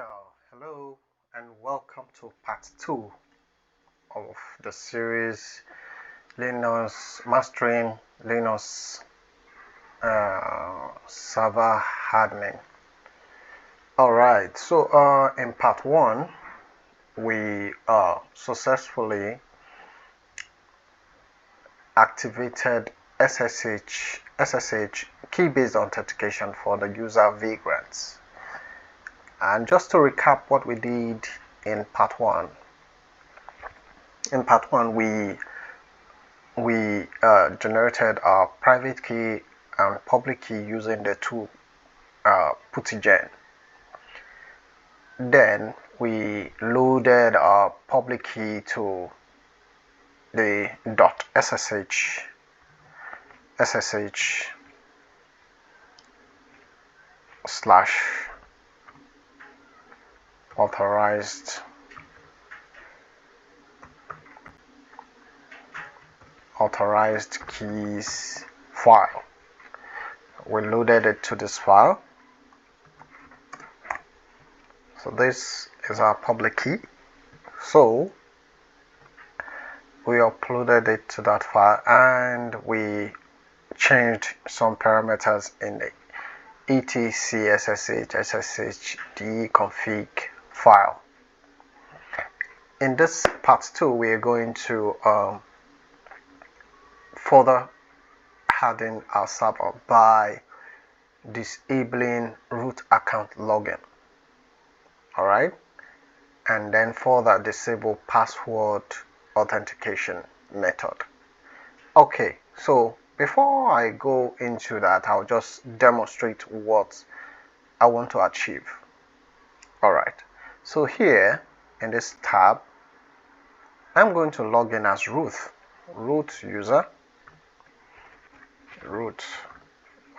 Yeah, hello and welcome to part 2 of the series Linux Mastering Linux Server Hardening. Alright, so in part 1 we successfully activated SSH key-based authentication for the user vagrants. And just to recap what we did in part 1. In part 1 we generated our private key and public key using the tool pt2. Then we loaded our public key to the .ssh slash authorized keys file. We loaded it to this file. So this is our public key. So we uploaded it to that file and we changed some parameters in the etc sshd config file. In this part 2 we are going to further harden our server by disabling root account login. Alright, and then further disable password authentication method. Okay, so before I go into that, I'll just demonstrate what I want to achieve. Alright, so here in this tab I'm going to log in as root user.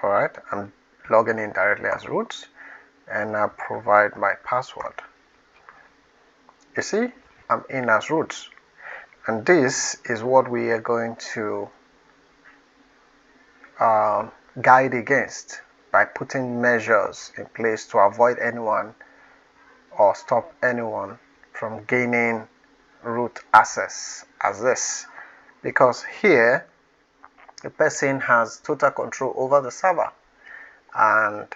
Alright, I'm logging in directly as root and I provide my password. You see, I'm in as root, and this is what we are going to guide against by putting measures in place to avoid anyone or stop anyone from gaining root access as this, because here the person has total control over the server. And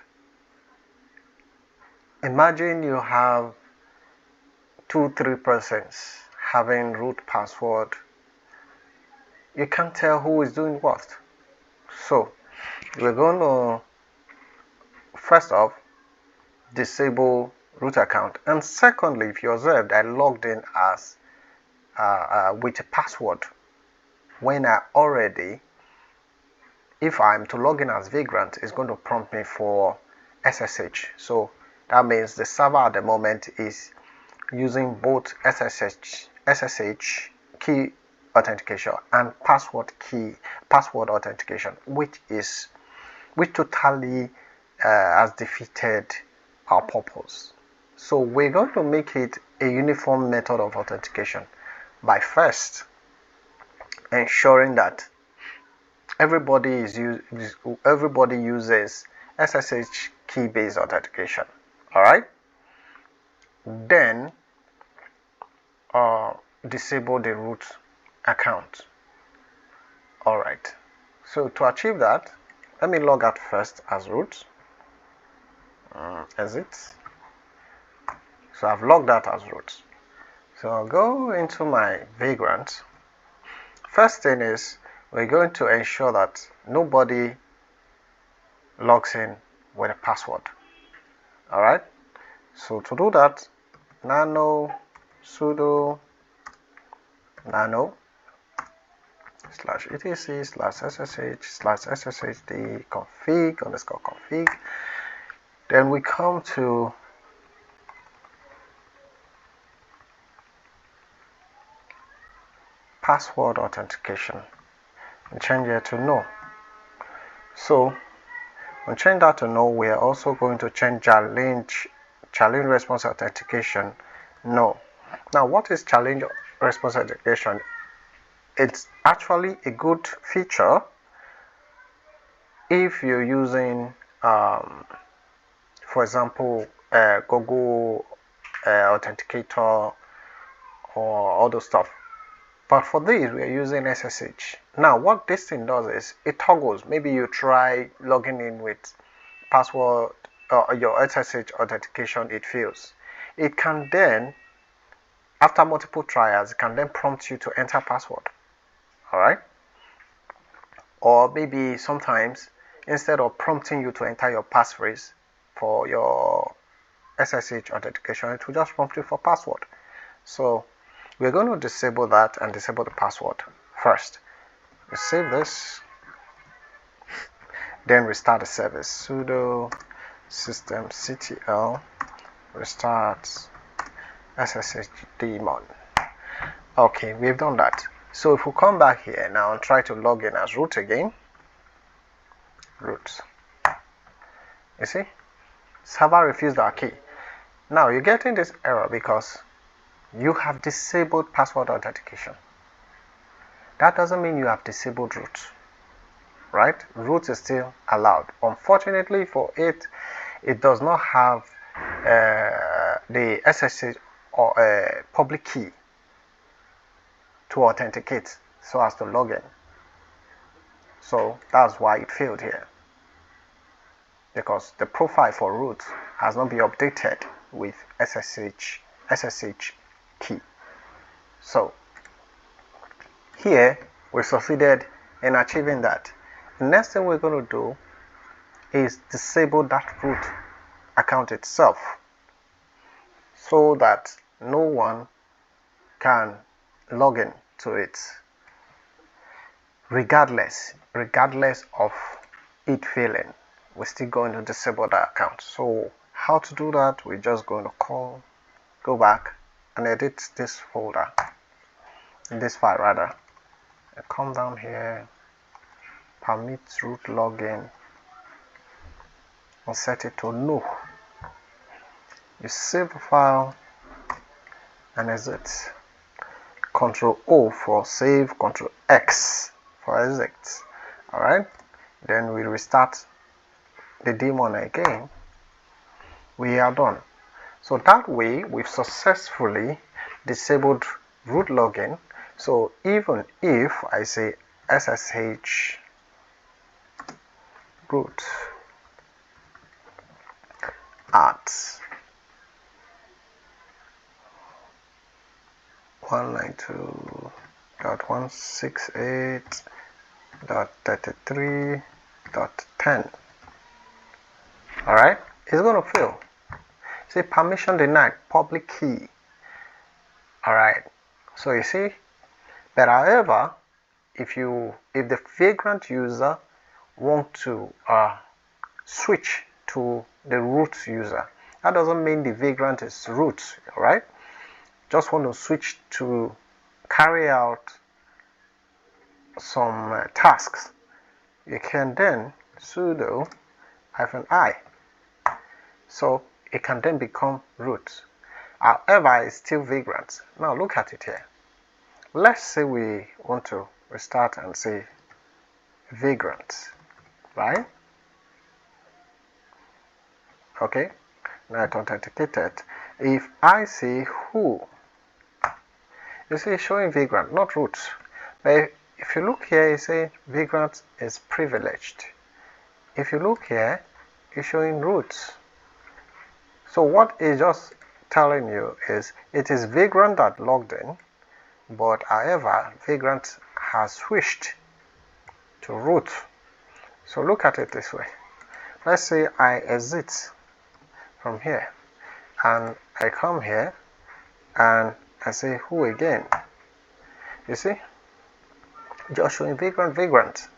imagine you have 2-3 persons having root password. You can't tell who is doing what. So we're going to first off disable root account, and secondly, if you observed, I logged in as with a password when I already, if I'm to log in as vagrant, it's going to prompt me for SSH. So that means the server at the moment is using both SSH key authentication and password authentication, which totally has defeated our purpose. So we're going to make it a uniform method of authentication by first ensuring that everybody uses SSH key-based authentication. Alright, then disable the root account. Alright, so to achieve that, let me log out first as root. Exit. So I've logged out as root. So I'll go into my vagrant. First thing is, we're going to ensure that nobody logs in with a password. Alright, so to do that, sudo nano /etc/ssh/sshd config. Then we come to password authentication and change it to no. So when change that to no, we are also going to change challenge response authentication no. Now, what is challenge response authentication? It's actually a good feature if you're using for example Google Authenticator or all those stuff. But for this, we are using SSH. Now, what this thing does is it toggles. Maybe you try logging in with password or your SSH authentication, it fails. It can then, after multiple trials, it can then prompt you to enter password. All right? Or maybe sometimes, instead of prompting you to enter your passphrase for your SSH authentication, it will just prompt you for password. So we're going to disable that and disable the password first. We save this, then restart the service. Sudo systemctl restart SSH daemon. Okay, we've done that. So if we come back here now and try to log in as root again, root, you see, server refused our key. Now you're getting this error because you have disabled password authentication. That doesn't mean you have disabled root, right? Root is still allowed. Unfortunately for it, it does not have the SSH or public key to authenticate so as to log in. So that's why it failed here, because the profile for root has not been updated with SSH key. So here we succeeded in achieving that. The next thing we're going to do is disable that root account itself so that no one can log in to it regardless of it failing. We're still going to disable that account. So how to do that? We're just going to go back and edit this folder, this file rather, and come down here, permit root login, and set it to no. You save the file and exit. Ctrl O for save, Ctrl X for exit. Alright, then we restart the daemon again. We are done. So that way we've successfully disabled root login. So even if I say SSH root at 192.168.33.10, alright, it's going to fail. See, permission denied, public key. Alright, so you see, but however, if the vagrant user want to switch to the root user, that doesn't mean the vagrant is root, alright? Just want to switch to carry out some tasks, you can then sudo -i, so it can then become root. However, it's still vagrant. Now look at it here. Let's say we want to restart and say vagrant, right? Okay, now it's authenticated. If I say who, you see showing vagrant, not root. But if you look here, you say vagrant is privileged. If you look here, it's showing root. So what it's just telling you is it is vagrant that logged in, but however, vagrant has switched to root. So look at it this way. Let's say I exit from here and I come here and I say who again. You see, just showing vagrant.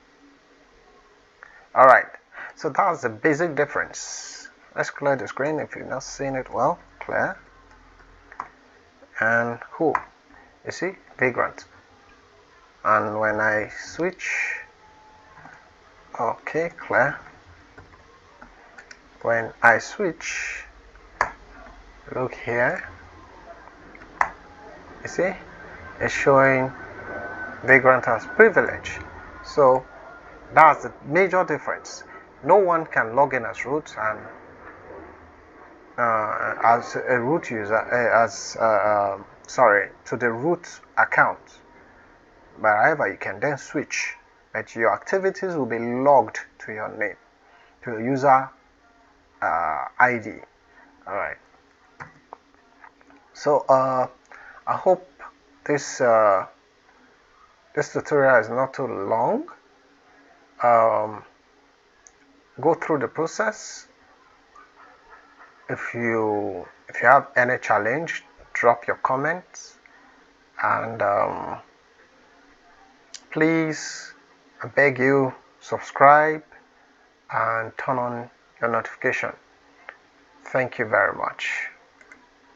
Alright, so that's the basic difference. Let's clear the screen if you're not seeing it well. Clear. And who, you see, vagrant. And when I switch, okay, clear. When I switch, look here, you see, it's showing vagrant as privilege. So that's the major difference. No one can log in as root and as a root user, to the root account. But however, you can then switch, but your activities will be logged to your name, to your user ID. All right. So I hope this this tutorial is not too long. Go through the process. If you have any challenge, drop your comments, and please, I beg you, subscribe and turn on your notification. Thank you very much.